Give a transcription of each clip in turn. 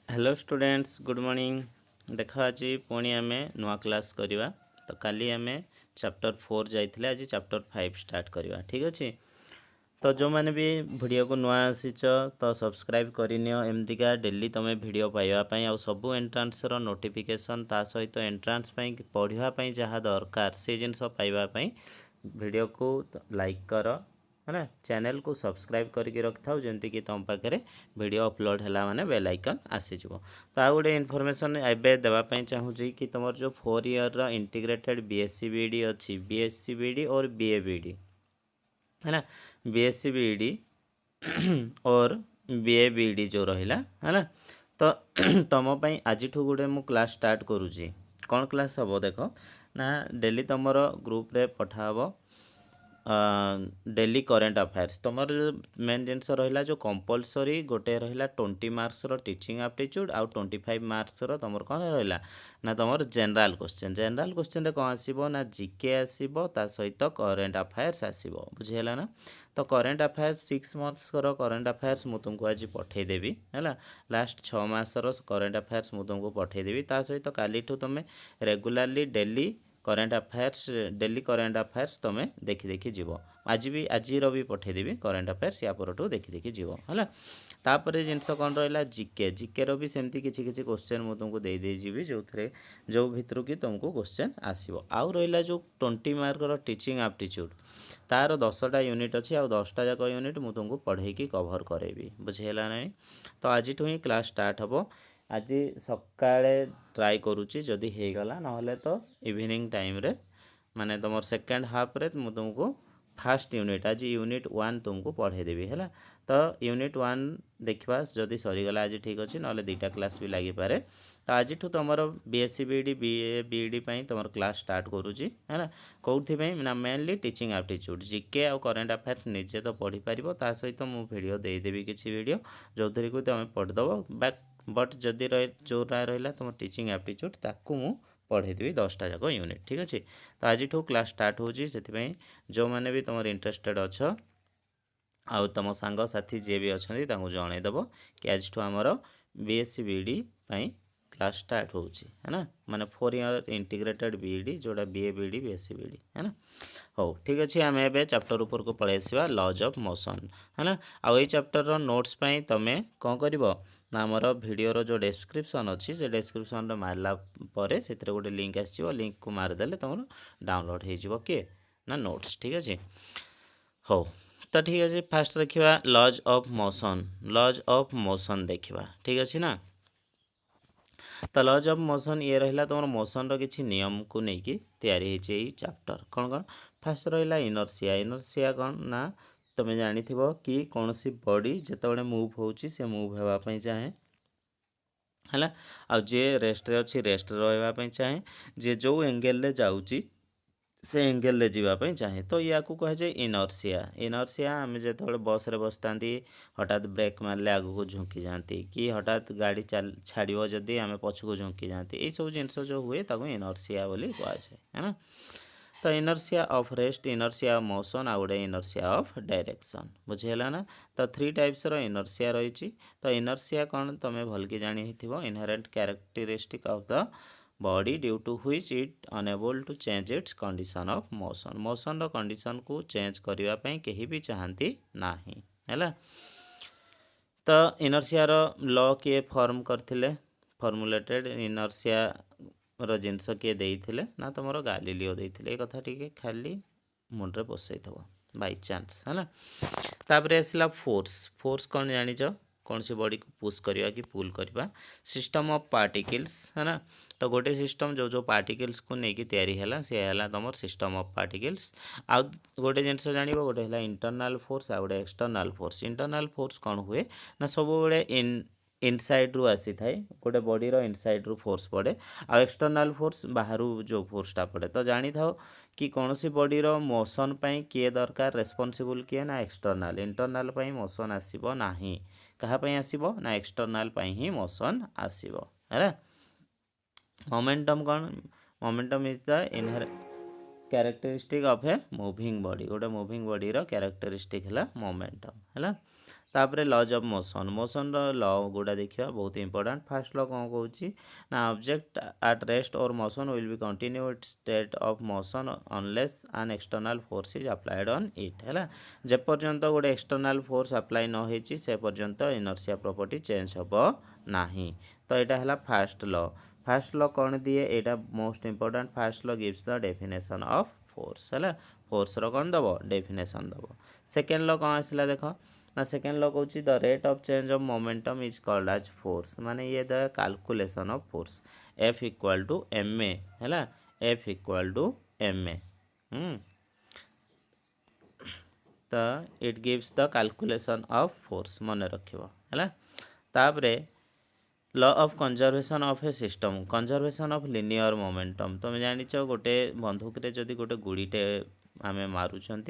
Hello students good morning. देख आज पुणी आम नुआ क्लास करवा। तो काली आम चैप्टर 4 जाइए, आज चैप्टर 5 स्टार्ट करवा। ठीक अच्छे। तो जो मैंने भी वीडियो को नुआ आसीच तो सब्सक्राइब करनियो, एमतीका डेली तुम वीडियो पाइबापी आ सबू एंट्रांस नोटिफिकेशन ता सहित एंट्रांस पढ़ापी जहाँ दरकार से जिनस पाइबापी वीडियो को लाइक कर है ना, चैनल को सब्सक्राइब करके रखि था जमती कि तुम पाखे वीडियो अपलोड है माने बेल आइकन आसीज। तो आ गोटे इनफॉरमेशन एवं देवाई चाहूँगी कि तुम जो 4 ईयर इंटीग्रेटेड बीएससी बीईडी अच्छी, बीएससी बीईडी और बीए बीईडी है ना, बीएससी बीईडी और बीए बीईडी जो रहा है ना। तो तुम आज गोटे मु क्लास स्टार्ट करुँची। कौन क्लास हम देख ना, डेली तुम ग्रुप रे पठाब डेली करेन्ट अफेयर्स। तुम मेन जिनस रहा जो कंपलसरी गोटे रहा 20 मार्क्स टीचिंग एप्टीट्यूड आउ 25 मार्क्स तुम कौन रहा ना तुम जनरल क्वेश्चन कौन आसो ना जीके आसो ता सहित करेन्ट अफेयर्स आसो, बुझीगला ना। तो current affairs 6 months current affairs मुझे तुमको आज पठेदेवी है, लास्ट 6 मासर करेन्ट अफेयर्स मुझे तुमको पठेदेवी। ता सहित काली तुम regularly daily current affairs daily current affairs तुम देखी देखी जीव। आज भी आज भी पठेदेवी करेन्ट अफेयर्स या परठू देखी देखी जीव है। तापर जिनस कौन रहा जीके, जीके रो भी सेमती किसी किसी क्वेश्चन मुझे तुमको दे जीवी जो भितर कि तुमको क्वेश्चन आसो। आउ रहा जो 20 मार्कर टीचिंग एप्टीट्यूड तार 10टा यूनिट अच्छी, आ 10टा जाक यूनिट मुझे तुमको पढ़े कभर करेबी, बुझीगला ना। तो आज ही क्लास स्टार्ट हम। आज सकाळे ट्राई करुच्ची जदि होगला ना तो इवनिंग टाइम रे माने तुम सेकेंड हाफ रे मुझे तुमको फास्ट यूनिट आज यूनिट 1 तुमको पढ़ेदेवी है। तो यूनिट 1 देखा जदि सरीगला आज ठीक अच्छे, ना 2टा क्लास भी लगी पारे। तो आज तुम बीएससी बीईडी बीए बीईडी तुम क्लास स्टार्ट करुच्ची है ना। कौथि ना मेनली टीचिंग एप्टीट्यूड जीके आ करेन्ट अफेयर्स निजे तो पढ़ी पार, ता सहित मुझे वीडियो देदेवी किसी वीडियो जो थी को तुम पढ़ीदेव। बट जदि जो रहा तुम टीचिंग एप्टीट्यूड ताकू मु पढ़ेदेवी 10टा जाक यूनिट, ठीक अच्छे। तो आज क्लास स्टार्ट होची, जो मैंने भी तुम इंटरेस्टेड अच्छ आउ तुम सांगसाथी जी भी अच्छा जनईदेव कि आज आमर बीएससी बीईडी क्लास स्टार्ट होची है ना, माने 4 ईयर इंटीग्रेटेड बीईडी जोड़ा बीए बीईडी बीएससी बीईडी है ना। हो ठीक अच्छे, आम ए चैप्टर ऊपर को पलि आसवा लॉज ऑफ मोशन है ना। आउ ये चैप्टर नोट्स तुम कौन कर ना आमर वीडियोर जो डेस्क्रिप्शन अच्छी से डेस्क्रिप्शन मारला पर से गोटे लिंक आसो, लिंक को मारिदेले तुम डाउनलोड हो किए ना नोट्स, ठीक अच्छे। हो तो ठीक अच्छे, फास्ट देखा laws of motion, laws of motion देखा, ठीक अच्छे ना। तो लॉज ऑफ मोशन ये रहा तुम मोशन रो किछि नियम को लेकिन तैयारी चैप्टर कौन कौन। फास्ट रहा इनर्सिया, इनर्सिया कौन ना तुम जानी कि कौन सी बॉडी जिते मुव होची से मुव होगापी चाहे है, आ जे रेस्ट रे अच्छी रेस्ट रही चाहे, जे जो एंगेल जाऊँगी से एंगेल ले जावाई चाहे। तो या कह जाए इनर्सिया। इनर्सिया आम जो बस रे बसता हठात ब्रेक मारे आगू झुंकी जाती कि हठात गाड़ी छाड़ जदि आम पछक झुंकी जाती, ये सब जिनस जो हुए ताको इनर्सिया बोली कहुए है ना। तो inertia of rest, inertia of motion आ गोटे इनर्सिया ऑफ डायरेक्शन, बुझीगला ना। तो 3 टाइप्स रो इनर्सिया रही। तो इनर्सिया कौन तुम भल कि जानी inherent characteristic of the body due to which it enable to change its condition of motion, motion रो कंडीशन को चेंज करने कहीं भी चाहती नाही है। तो इनर्सिया रो लॉ किए फॉर्म करथिले, फॉर्मुलेटेड इनर्सिया रो जिनस किए देइथिले ना तुम गालीलियो देइथिले, ए कथा टिके खाली मुंडरे पसैथबो बाय चांस है ना। तापर आसला फोर्स, फोर्स कौन जानिच, कौन सी बॉडी को पुश करवा कि पुल करवा। सिस्टम ऑफ पार्टिकल्स है ना। तो गोटे सिस्टम जो जो पार्टिकल्स को लेकिन तैयारी है सी है तुम सिस्टम ऑफ पार्टिकल्स। आउ गोटे जिनस जान गोटे है इंटरनल फोर्स आ गोटे एक्सटर्नाल फोर्स। इंटरनल फोर्स कौन हुए ना सब इनसाइड रु आसी थाए, गोटे बॉडी रो इनसाइड रु फोर्स पड़े, आ एक्सटर्नाल फोर्स बाहर जो फोर्सटा पड़े। तो जानी था कि कौन सी बॉडी रो मोशन पाई किए दरकार रेस्पॉन्सिबल किए ना एक्सटर्नाल, इंटरनल पाई मोशन आसीबो नाही, कहा पाई आसीबो ना एक्सटर्नाल पाई ही मोशन आसीबो है। मोमेंटम कौन, momentum is the characteristic of a moving body, गोटे मूविंग बॉडी रो कैरेक्टरिस्टिक है मोमेंटम है। तापर लज ऑफ मोशन मोशन ल गुड़ा देखा बहुत इंपोर्टेंट फास्ट ल कौन कौच ना ऑब्जेक्ट एट रेस्ट और motion will be continue it state of motion unless an external force is applied on it है जेपर्यंत गोटे एक्सटर्नल फोर्स अप्लाई न होती से पर्यंत इनर्शिया प्रॉपर्टी चेंज हम ना। तो यहाँ है फास्ट ल कौन दिए यहाँ मोस्ट इंपोर्टेंट फास्ट ल gives the definition of force है फोर्स रो कौन दब डेफिनेशन दब। सेकेंड ल कौन आसला देख ना सेकेंड ल कौच the rate of change of momentum is called as force माने ये the calculation of force F equal to M A है F equal to M A तो it gives the calculation of force मन रखिबो है तापरे law of conservation of a system conservation of linear momentum तुम जानिच गोटे बंदूक रे जदि गोटे गुड़ीटे आम मारुंट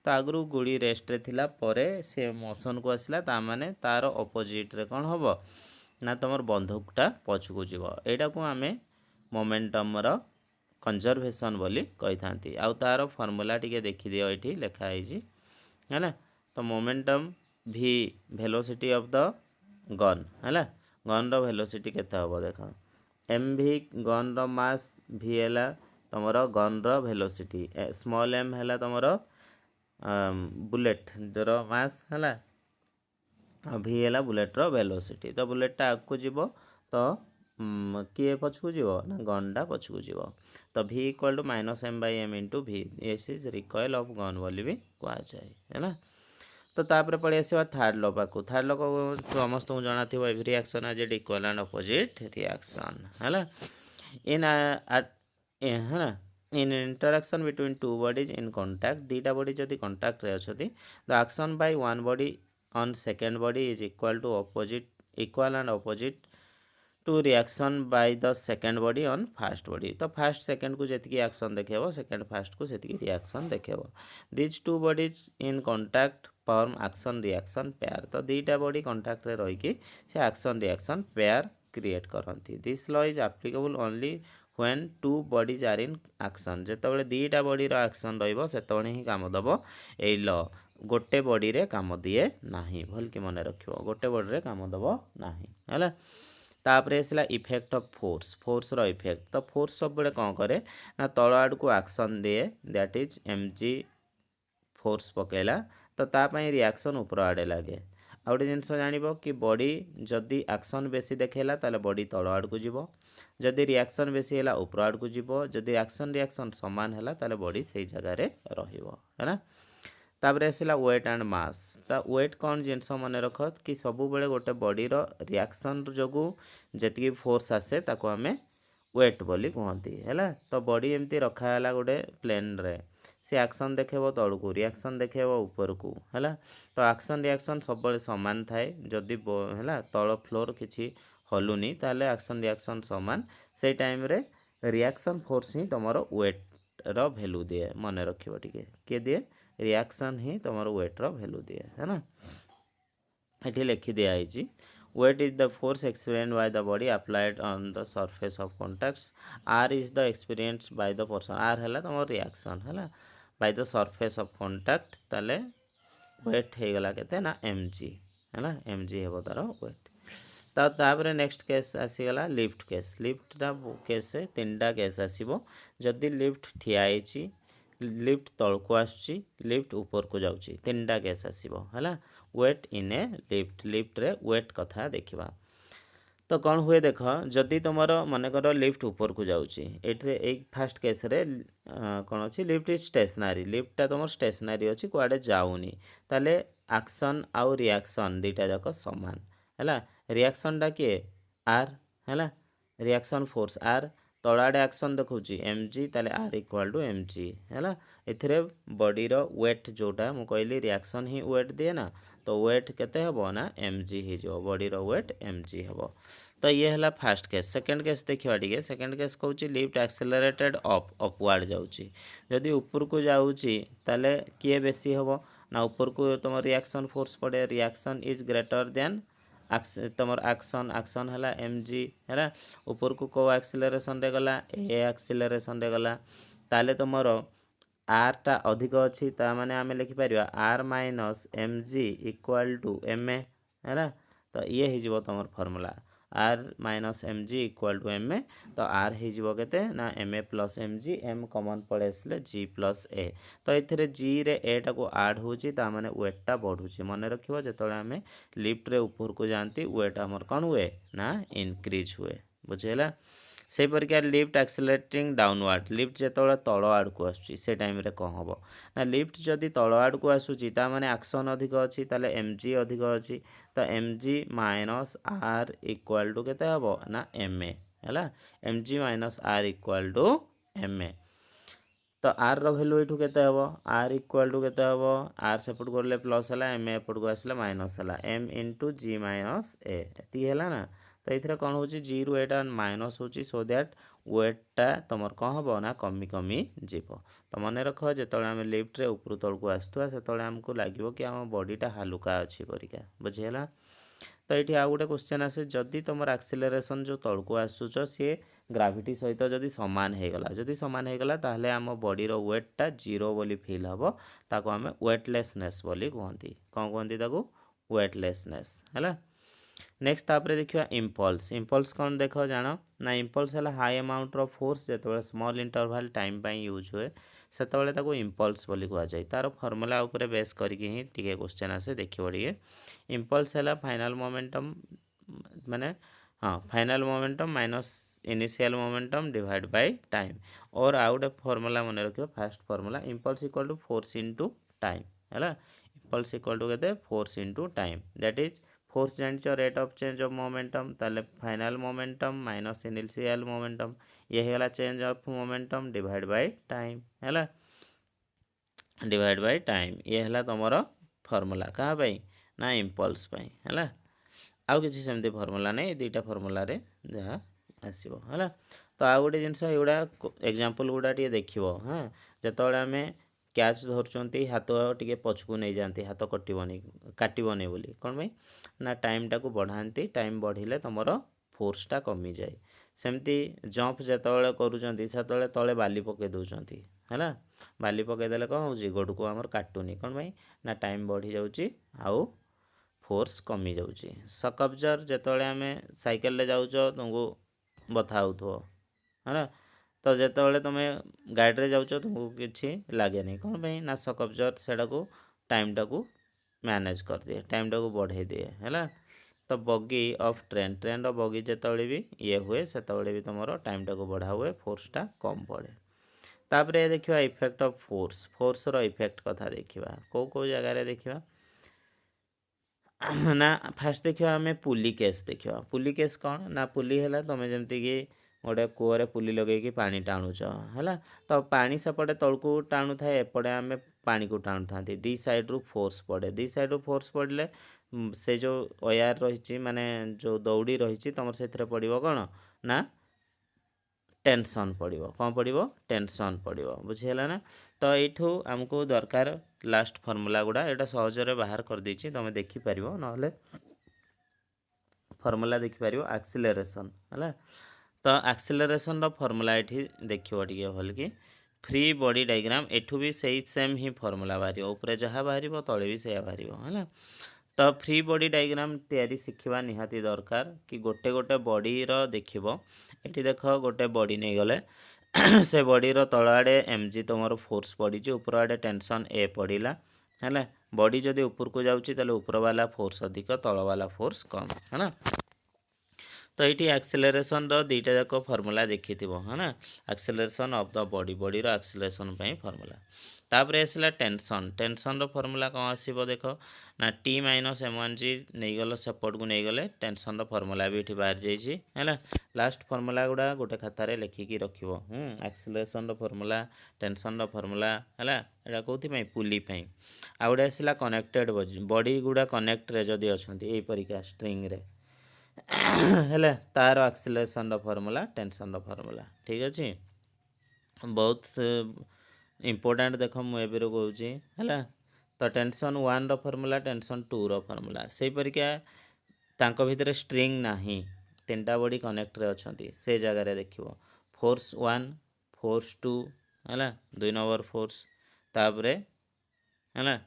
तो आगु गुड़ी रेस्ट थिला परे से मोशन को आसला ता माने तार अपोजिट रे कौन हम ना तुम बंदूकटा पछकू जीव यहाँ को आम मोमेंटम रो कंजर्वेशन बोली कही था आउ तार फॉर्मूला टिके देखी दियो ये लिखाई है ना। तो मोमेंटम भी वेलोसिटी ऑफ द गन है गन रो वेलोसिटी केते हम देख एम भी गन रो मास भी है तुम गन रो वेलोसिटी स्मॉल एम है तुम बुलेट रो मास है भी है बुलेट रो वेलोसिटी। तो बुलेटा आगू जीव तो किए पछकू जीव ना गनटा पछकू जीव तो v equal to minus M by M into v this is recoil of gun बोली भी कहुए है ना। तो तापर पड़े आसवा थर्ड लॉ पाक थर्ड लॉ को समस्त को जाना थी every reaction has at equal and opposite reaction है इन है ना in interaction between two bodies in contact दीटा बॉडी जदि कांटेक्ट रे अच्छी the action by one body on second body is equal to opposite equal and opposite to reaction by the second body on first body. तो first second को जी action देखेब second first को जी reaction देखेब these two bodies in contact form action reaction pair. तो दीटा body contact रे रही से एक्शन रिएक्शन पेयर क्रिएट करती this law is applicable only when two bodies are in action जितेबाला दीटा बॉडीर एक्शन रही ही काम दब ये लॉ गोटे बॉडी रे काम दिए ना भल कि मन रख गोटे बॉडी रे काम दब ना है तापर आसला इफेक्ट ऑफ फोर्स फोर्स रो इफेक्ट। तो फोर्स सब बड़े कौन करे ना तल आड़ को एक्शन दिए that is M G force पकेला तो तापाई रिएक्शन ऊपर आड़े लगे आ गए जिन जान कि बॉडी जदि एक्शन बेसी देखेला ताले बॉडी तल आड़ को जीव जदि रिएक्शन बेसी है ऊपर आड़ को जीव जदि एक्शन रिएक्शन सामान है ताले बॉडी से जगह है ना। तापर आसला वेट एंड मास तो वेट कौन जिनस मन रख कि सब बेले गोटे बॉडीर रिएक्शन जो जी फोर्स आसे ताको आम वेट बोली कहती है। तो बॉडी एमती रखाला गोटे प्लेन रे से एक्शन देखेब तलू रिएक्शन देखेब ऊपर को है तो एक्शन रिएक्शन सब सामान थाए जदि है तल फ्लोर किसी हलुनी ताले एक्शन रिएक्शन सामान से टाइम रे रिएक्शन फोर्स ही तुम वेट रो वैल्यू दिए मन रखियो टिके किए दिए रिएक्शन ही तुम वेट रो वैल्यू दिए है ना। ये लिखी दिखाई weight is the force experience by the body applied on the surface of contacts or is the experience by the person or है तुम रिएक्शन है by the surface of contact ताले वेट हो गला केते ना एम जी है ना एम जी हे तार वेट। तापर नेक्स्ट केस आसीगला लिफ्ट केस लिफ्टा केस तीन टा केस आसीबो जदि लिफ्ट ठियाई लिफ्ट तलको आसुची लिफ्ट ऊपर को जाउची तीन टा केस आसीबो है weight in a lift lift रे वेट कथा देखा। तो कौन हुए देख जदि तुम मनकर लिफ्ट ऊपर को जाउची एठरे एक फास्ट केस रे कौन अच्छी लिफ्ट इज स्टेशनरी लिफ्टा तुम स्टेशनरी अच्छी कुआडे जाऊनी ताले एक्शन आउ रिएक्शन दीटा जाक समान है रिएक्शन टा किए आर है रिएक्शन फोर्स आर तलाड़े एक्शन देखा एम जी ताले R equal to m g है एथिरे बॉडीर वेट जोटा मु कहली रिएक्शन ही वेट दिए ना तो वेट केते हबो ना एम जी ही जो बॉडीर वेट एम जी हबो। तो ये है फास्ट केस सेकेंड केस देखा टे सेकेंड केस कहूँ लिफ्ट एक्सेलरेटेड अप अपवार्ड जाऊँगी जदि ऊपर को जाऊँगी ताले किए बेसी हम ना ऊपर को तुम रिएक्शन फोर्स पड़े रिएक्शन इज ग्रेटर देन तुम एक्शन एक्शन है एम जी है ऊपर को कौ एक्सेलरेशन रे गला ए एक्सेलरेशन रे गला ताले तुमर आर टा अधिक अच्छी ताने आम लिखिपर R minus M G equal to M A है। तो ये हो तुम formula R minus M G equal to M A. तो आर होते ना M A plus M G M common पड़े आसले जी प्लस ए। तो ये जी रे ए टाक आड होने वेटा बढ़ुची मन रखिए जो आम लिफ्ट रे ऊपर को जाती वेट आमर कौन हुए ना इनक्रीज हुए बुझेगा। से परिका लिफ्ट एक्सेलरेटिंग डाउनवर्ड लिफ्ट जो तल आड़ को आसूँ से टाइम कौन हम ना लिफ्ट जदि तल आड़ को आसूँ ताने एक्शन अधिक अच्छी ताले एम जी अधिक अच्छी। तो m g minus R equal to केते हबो ना एम ए है। M g minus R equal to M A. तो आर रैल्यू ये केते हम आर इक्वाल टू केते हम आर सेपट गले प्लस है एम एपट को आसला माइनस है एम इंटू जी माइनस एति है ना। तो ये कौन हो जी रु एटा माइनस हो सो दैट वेटा तुम कौन हम ना कमी कमी जीव। तो मन रख जो आम लिफ्ट रे ऊपर तल को आसुआ से आमको लगे कि आम बॉडीटा हालुका अच्छी परिका बुझीगला। तो ये आउ गोटे क्वेश्चन आसे जदि तुम एक्सिलरेशन जो तल को आसुच सी ग्राविटी सहित जदि सामान होगला जदि सामान होगला ताहले आम बॉडीर वेटटा जीरो बोली फिल हम ताको आम वेटलेसनेस बोली कहती कौन कहती ताको वेटलेसनेस है। नेक्स्ट तापर देखिए इम्पल्स इम्पल्स कौन देख जान ना इम्पल्स है हाई अमाउंट ऑफ फोर्स जो स्मॉल इंटरवल टाइम यूज हुए से इम्पल्स बोली कहुए तार फर्मूला उपर बेस करके ही टी क्वेश्चन आसे देखिए टे इम्पल्स है फाइनल मोमेंटम माने हाँ final momentum minus initial momentum divide by time. और आउ गोटे फर्मूला मन रखियो first formula impulse equal to force into time है। इम्पल्स इक्वल टू के force into time that is force जान rate of change of momentum ताले final momentum minus initial momentum ये होगा change of momentum divide by time है divide by time ये है तुम फर्मूला क्या ना इम्पल्स है। आउ कि सेमती फर्मूला नहीं दुईटा फर्मूला जहाँ आसो है। तो आउ गोटे जिनस एगुड़ा एग्जांपल गुड़ा टे देख हाँ जो आम कैच धरती हाथ टे पछकू नहीं जाती हाथ कटोनी काटबनी बोली कौन भाई ना टाइम टाक बढ़ाती टाइम बढ़िले तुम फोर्सटा कमी जाए। सेमती जंप जो करुँचे तले बाली पकई दौरान है बाली पकईदे कौन हो गोड़ को आमर काटुनी कौन भाई ना टाइम बढ़ी जाऊँगी आउ फोर्स कमी जाऊँगी। शॉक अब्जर्वर जो आम साइकेल जाऊच तुमको बथा हो है तो जो तुम गाड़ी जाऊच तुमको किसी लगे नहीं कौन भाई ना शॉक अब्जर्वर से टाइम टाक मैनेज कर दिए टाइम टाक बढ़े दिए है। तो बगी ऑफ ट्रेन ट्रेन बगी जो भी ये हुए से भी तुम टाइम टाक बढ़ा हुए फोर्सटा कम पड़े। तापर देखा इफेक्ट ऑफ फोर्स फोर्स रो इफेक्ट कथा देखा कौ जगार देखा ना फास्ट देखा आम पुली केस देखा पुली केस कौन ना पुली है तुम जमती कि गोटे कूअरे पुली लगे पानी टाणुच है तो पानी सेपटे तलू टाणु था एपटे आम पानी को टाणु था दी साइड रू फोर्स पड़े दी साइड रू फोर्स पड़े से जो वायर रही माने जो दौड़ी रही तुम से पड़ो कौन ना टेंशन पड़ो कौन पड़ो टेंशन पड़ो बुझीगला ना। तो यू आमको दरकार लास्ट फर्मूला गुड़ा यहाँ सहजरे बाहर कर देछि तुम देखिपर ना फर्मूला देखिपर एक्सिलरेशन है। तो एक्सिलरेशन फर्मूला ये देखिए टे भल कि फ्री बॉडी डायग्राम एठू भी सही सेम ही फर्मूला बाहर ऊपर जहाँ बाहर तले भी सैया बाहर है। तो फ्री बॉडी डायग्राम तैयारी शिखा निहाती दरकार कि गोटे गोटे बॉडीर देखिब ये देख गोटे बॉडी नहीं गले से बॉडीर तल आड़े एम जी तुम फोर्स पड़ी ऊपर आड़े टेंशन ए पड़ा है बॉडी जदि ऊपर को जाऊँगी ताले ऊपर वाला फोर्स अधिक तल वाला फोर्स कम है ना। तो ये एक्सेलरेशन दुईटा जाक फर्मूला देखी है ना एक्सेलरेशन ऑफ द बॉडी बॉडीर एक्सेलरेशन फर्मूला। तापर आसला टेंशन टेंशन फर्मूला कौन आसो देख ना T minus M one G नहीं गल सेपट को नहीं गले टेंशन फर्मूला भी ये बाहर जाइए लास्ट फर्मूला गुड़ा गोटे खातार लिखिकी रख एक्सेलरेशन फर्मूला टेंशन फर्मूला है यहाँ कौन पुली आउ गोटे आसला कनेक्टेड बॉडी गुड़ा कनेक्ट रे जदि अच्छा यही परिका स्ट्रिंग रे हेले तार एक्सिलरेशन फर्मूला टेंशन फर्मूला ठीक अच्छे बहुत इम्पोर्टाट देख मुझे कहूँ है। तो tension one formula tension two formula से परिका तांको भितर स्ट्रिंग नाही तीन टा बॉडी कनेक्ट रे अच्छा से जगार देख फोर्स वन फोर्स टू है दुई नंबर फोर्स तापरे है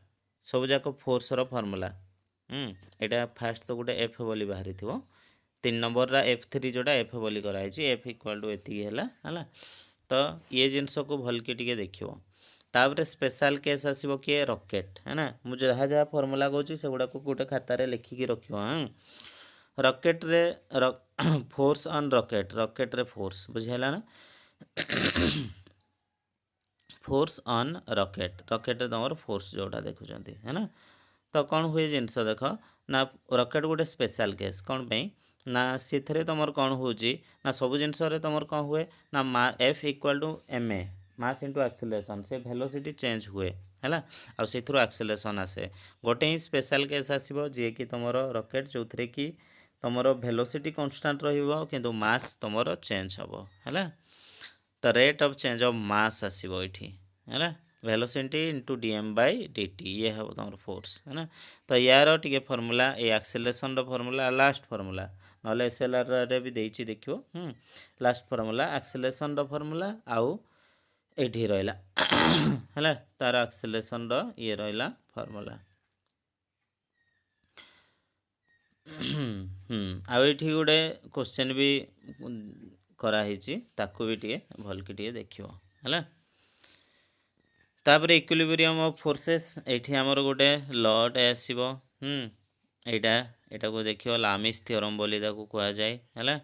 सब जाक फोर्स रो फॉर्मूला एटा फास्ट तो गोटे एफ बोली बाहरी थो 3 नंबर रा F3 जोटा एफ बोली कराई एफ इक्वाल टू एति है तो ये जिनस को भल के टिके देखियो तापरे स्पेशल केस आसीबो किए रॉकेट है ना मु जहाँ जहाँ फॉर्मूला कहूँ से गुड़ा को गोटे खातार लिखिकी रखियो हाँ रॉकेट रे फोर्स ऑन रॉकेट रे फोर्स बुझेला ना फोर्स ऑन रॉकेट तुम फोर्स जोटा देखुं है ना तो कौन हुए जिनस देख ना रॉकेट गोटे स्पेशल केस कौन पे ना से तुम कौन हो ना सब जिनस तुम कौन हुए ना F equal to M a mass into acceleration से वेलोसिटी चेंज हुए है आउ से एक्सेलरेशन आसे गोटे ही स्पेशल केस आसो जी कि तुम रॉकेट जो थे कि तुम वेलोसिटी कांस्टेंट रु मास तुम चेंज हम है तो rate of change of mass आसो ये है velocity into DM by dt ये हम तुम फोर्स है ना तो यार टे फॉर्मूला ये एक्सेलरेशन फॉर्मूला लास्ट फॉर्मूला ना SLR रे भी देछि देखियो लास्ट फॉर्मूला एक्सेलरेशन फॉर्मूला आउ एठी रहिला है तार एक्सेलरेशन ये रहिला फॉर्मूला आउ एठी गोटे क्वेश्चन भी कराही ताकू भी टे भल के टे देखियो है तापर इक्विलिब्रियम ऑफ फोर्सेस एठी हमर गोटे लटे आसीबो एटा को देखियो लामिस थ्योरम बोली ताको कहा जाए है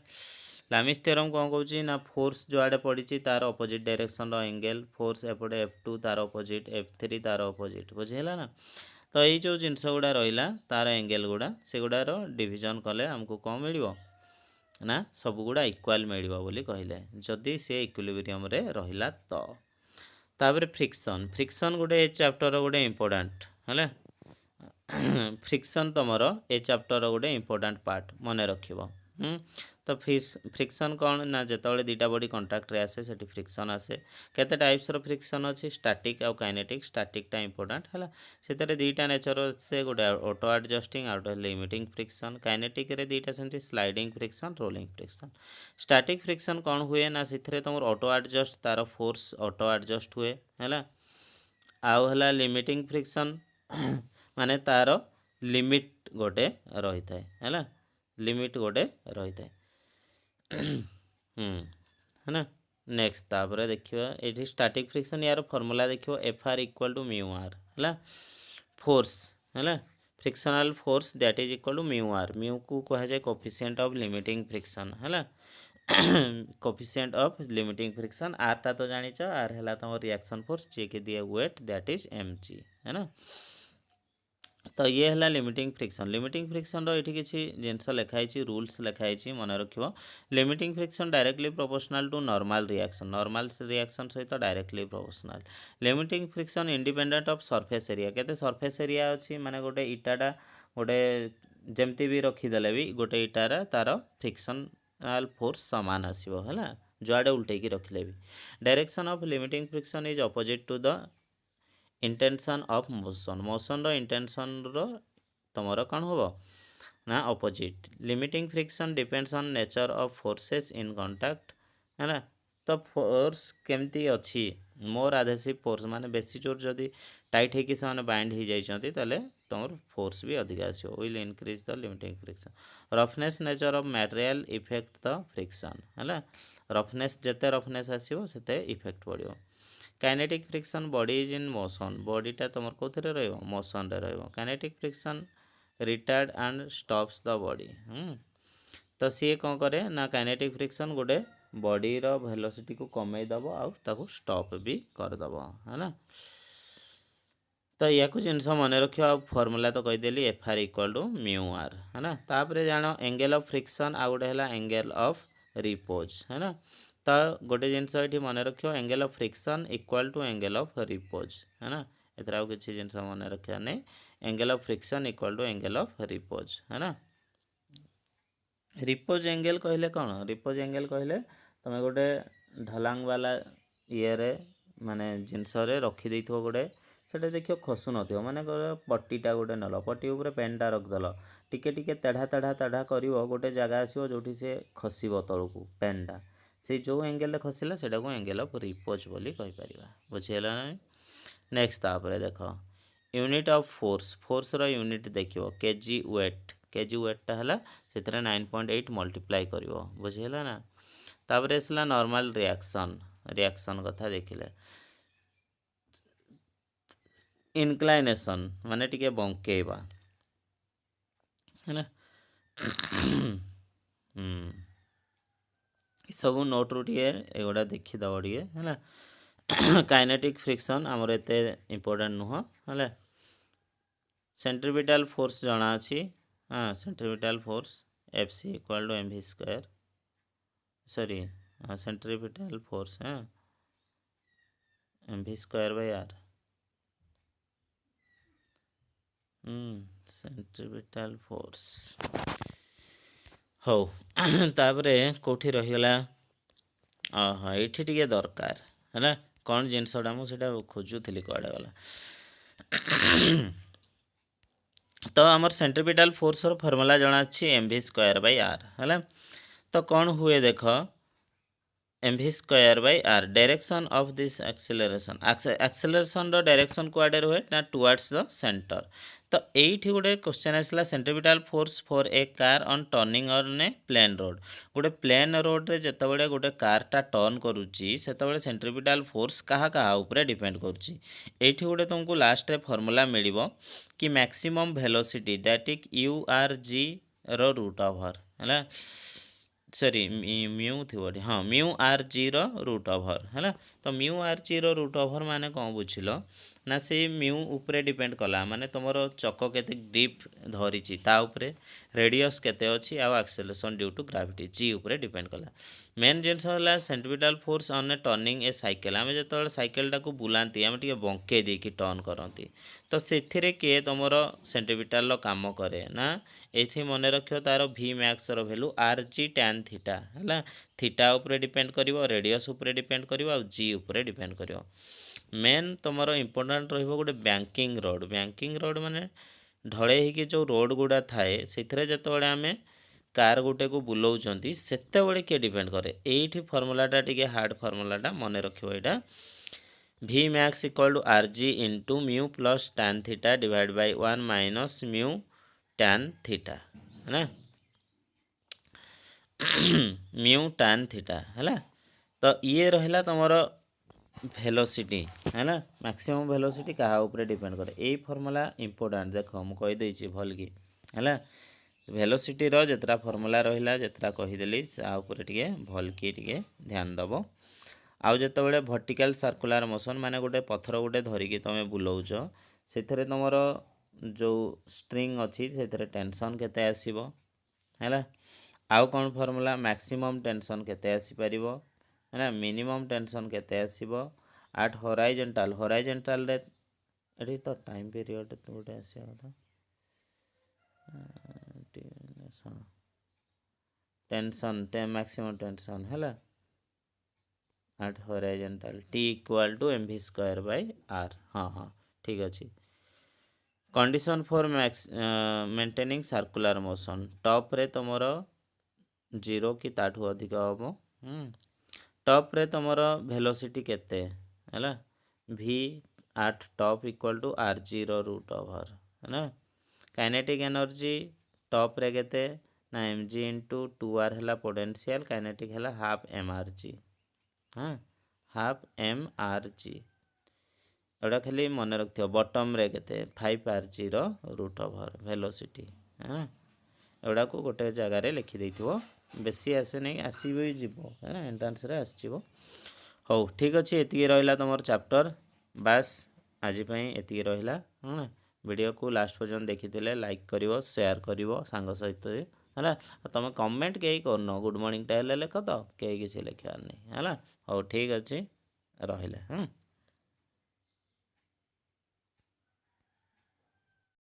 लामिस थ्योरम कौन कहूँ ना फोर्स जो आड़े पड़ी तार अपोजिट डायरेक्शन एंगल फोर्स एपटे F2 तार अपोजिट F3 तार अपोजिट बुझेगा ना तो ये जो जिनस गुड़ा रहा तार एंगल गुड़ा से गुड़ार डिविजन कले आमको कौन मिल ना सब गुड़ा इक्वाल मिल बोली कहले जदि से इक्विलिब्रियम रे रहिला तो तापर फ्रिक्शन गोटे ए चैप्टर गोटे इंपोर्टेंट है फ्रिक्शन तुम ए चैप्टर गोटे इंपोर्टेंट पार्ट मन रखिब तो फ्रिक्शन कौन ना जिते दुटा बॉडी कंटाक्ट रे आसे सेठी फ्रिक्शन आसे केते टाइप्स रो फ्रिक्शन अच्छी स्टैटिक आउ काइनेटिक स्टैटिकटा इंपोर्टेंट है से दुईटा नेचर से गोटे ऑटो एडजस्टिंग आउ गोटे लिमिटिंग फ्रिक्शन काइनेटिक रे दुईटा सेमती sliding friction rolling friction static friction कौन हुए ना से तुम ऑटो एडजस्ट तार फोर्स ऑटो एडजस्ट हुए है आउ है लिमिटिंग फ्रिक्शन माने तार लिमिट गोटे रही है लिमिट गोटे रही है है ना नेक्स्ट तापर देखिए ये स्टैटिक फ्रिक्शन यार फॉर्मूला देखिए FR equal to mu R है फोर्स है frictional force that is equal to mu R mu को कहा जाए कोफिशिएंट ऑफ लिमिटिंग फ्रिक्शन है कोफिशिएंट ऑफ लिमिटिंग फ्रिक्शन आर टा तो जानिच आर है तुम रिएक्शन फोर्स जी के दिए वेट दैट इज mg है ना तो ये है लिमिटिंग फ्रिक्शन ये किसी जिनस लिखाई रूल्स लिखाई मन रखियो limiting friction directly proportional to normal reaction सहित directly proportional limiting friction independent of surface area केते सरफेस एरिया अच्छी माने गोटे इटाटा गोटे जमती भी रखीदे भी गोटे इटार तार फ्रिक्शनल फोर्स सामान आसो है जुआड़े उल्टे रखिले भी direction of limiting friction is opposite to the intention of motion रो इंटेंशन रो तुमर कौन हम ना opposite limiting friction depends on nature of forces in contact है ना तो फोर्स केमती अच्छी मोर आधेसिव फोर्स माने बेसी जोर जदि टाइट है कि से बाइंड हो जाइछंती ताले तुम फोर्स भी अधिक आसो will increase the limiting friction roughness nature of material effect the friction है रफनेस जिते रफनेस आसो सेते इफेक्ट पड़ो kinetic friction body is in motion बॉडीटा तुम कौन रोशन रे kinetic friction retard and stops the body तो सी कौन करे ना काइनेटिक फ्रिक्शन गोटे बॉडी रो वेलोसिटी को कमेदब आउ स्टॉप भी करदब है ना तो या जिनस मन रख फॉर्मूला तो कहीदेली FR equal to mu R है ना तापर जान एंगल ऑफ फ्रिक्शन आउ गोटे है एंगल ऑफ रिपोज है ना तो गोटे जिनस ये मन रख angle of friction equal to angle of repose है ना एथर आउ किसी जिनस मन रखा नहीं angle of friction equal to angle of repose है ना रिपोज एंगल कहले कौन रिपोज एंगल कहले तुम गोटे ढलांग वाला ये माने जिनस रखी गोटे से देखियो खसु न माने पट्टीटा गोटे नल पट्टी उपर पेनटा रखदेल टिके टिके तेढ़ा तेढ़ा तेढ़ा कर गोटे जगह आसो जो से खसब तलू पेनटा से जो एंगल खसला से एंगल ऑफ रिपोज बोली कहीपर बुझीगला ना नेक्स्ट तापर देख यूनिट ऑफ फोर्स फोर्स रो यूनिट देखियो केजी वेटटा है से 9.8 मल्टीप्लाई कर बुझेगा ना। तापर आसला नॉर्मल रिएक्शन कथा देखिले इनक्लाइनेशन माने टिके बंकेबा है ना। सब नोट रू टे एगुड़ा देखीदब टे है काइनेटिक फ्रिक्शन आमर एत इम्पोर्टेंट नुह है सेंट्रिपिटल फोर्स जना अच्छी हाँ centripetal force F C equal to M V square sorry centripetal force है M V square by R centripetal force हो तापरे कोठी रहीगला हाँ ये टे दरकार है कौन जिनसटा मुझे खोजुली कड़े गला तो आमर सेंट्रिपिटल फोर्स फर्मूला जना M V square by R है तो कौन हुए देख M V square by R direction of this acceleration direction कुआडे रुहे ना टुवर्ड्स द सेंटर। तो ये गोटे क्वेश्चन आसला centripetal force for a car on turning on a plane road गोटे प्लेन रोड रे जितेबाला गोटे कारटा टर्न करुच्ची सेतेबाला सेंट्रिपिटल फोर्स कहा कहा उपरे डिपेंड करुच्ची। एठी गोटे तुमको लास्ट रे फॉर्मूला मिलिबो कि maximum velocity that is u R g रो रूट ओवर है सॉरी म्यू थी हाँ म्यू आर जी रो रूट ओवर है तो म्यू आर जी रो रूट ओवर माने कौन बुझिल ना से म्यू उपरे डिपेंड कला माने तुमर चक केते डीप धरी ता उपरे रेडियस केते अछि आ acceleration due to gravity G उपरे डिपेंड कला। मेन जिनस होला centripetal force on A turning A cycle आमे जतबे साइकिल टाको बुलांती आमे टिके बंके दे कि टर्न करंती तो सेथिरे के तुमर सेंट्रिपिटल काम करे ना एथि मने रखियो तार वी मैक्स रो value R g tan theta है थीटा उपरे डिपेंड करिवो रेडियस उपरे डिपेंड करिवो आ जी उपरे डिपेंड करिवो। मेन तुमर इंपोर्टेंट रहिबो गोटे बैंकिंग रोड माने ढले ही जो रोड गुड़ा थाए से जतबे आमे कार गुटे को बुलाऊँच से किए डिपेंड करे ये फर्मूलाटा टी हार्ड फर्मूलाटा मन रखियो यहाँ V max equal to R g into mu plus tan theta divide by 1 minus mu tan theta है ना म्यू टैन थीटा है तो ये रहा तुमर वेलोसिटी है ना मैक्सिमम वेलोसिटी क्या ऊपर डिपेंड करे यही फर्मूला इंपोर्टेंट देख मुझे भल कि है वेलोसिटी रो जितना फर्मूला रहा जितना कहीदेली टे भल कि टे ध्यान दब आउ जिते वर्टिकल सर्कुलर मोशन माने गोटे पत्थर गोटे धरिकी तुम बुलाऊच से तुमर जो स्ट्रिंग अच्छी से टेंशन केते आसीबो है आउ कौन फर्मूला मैक्सिमम टेंशन केते आसीपर है ना मिनिमम टेंशन केते आसीबो आट हॉराइजॉन्टल रे एठी तो टाइम पीरियड गोटे आसिया कथा टेंशन मैक्सिमम टेंशन है at horizontal T equal to M V square by R हाँ हाँ ठीक अच्छे। Condition for max maintaining circular motion top रे तुमर जीरो कि ताठू अधिक हम टॉप रे तुमर वेलोसिटी केते है V at top equal to R g रो रूट ओवर है ना काइनेटिक एनर्जी टॉप रे केते ना एम जी इंटू 2r है पोटेंशियल काइनेटिक है हाफ एम आर जी हाँ हाफ एम आर जी एटा खाली मन रखियो बॉटम रे केते 5r जी रो रूट ओवर वेलोसिटी है एटा को गोटे जगार लिखी देथिबो बेसी आसे नहीं आसब जीव है ना एंट्रांस रे आसो हो ठीक अच्छे ये रहा तुम चैप्टर बास आज ये रहा है वीडियो को लास्ट पर्यंत देखी लाइक करिवो शेयर करिवो सांग सहित है तुम कमेंट कहीं करन गुड मॉर्निंग टा लेख तो कहीं किसी लिखार नहीं है हो ठीक अच्छे रहा।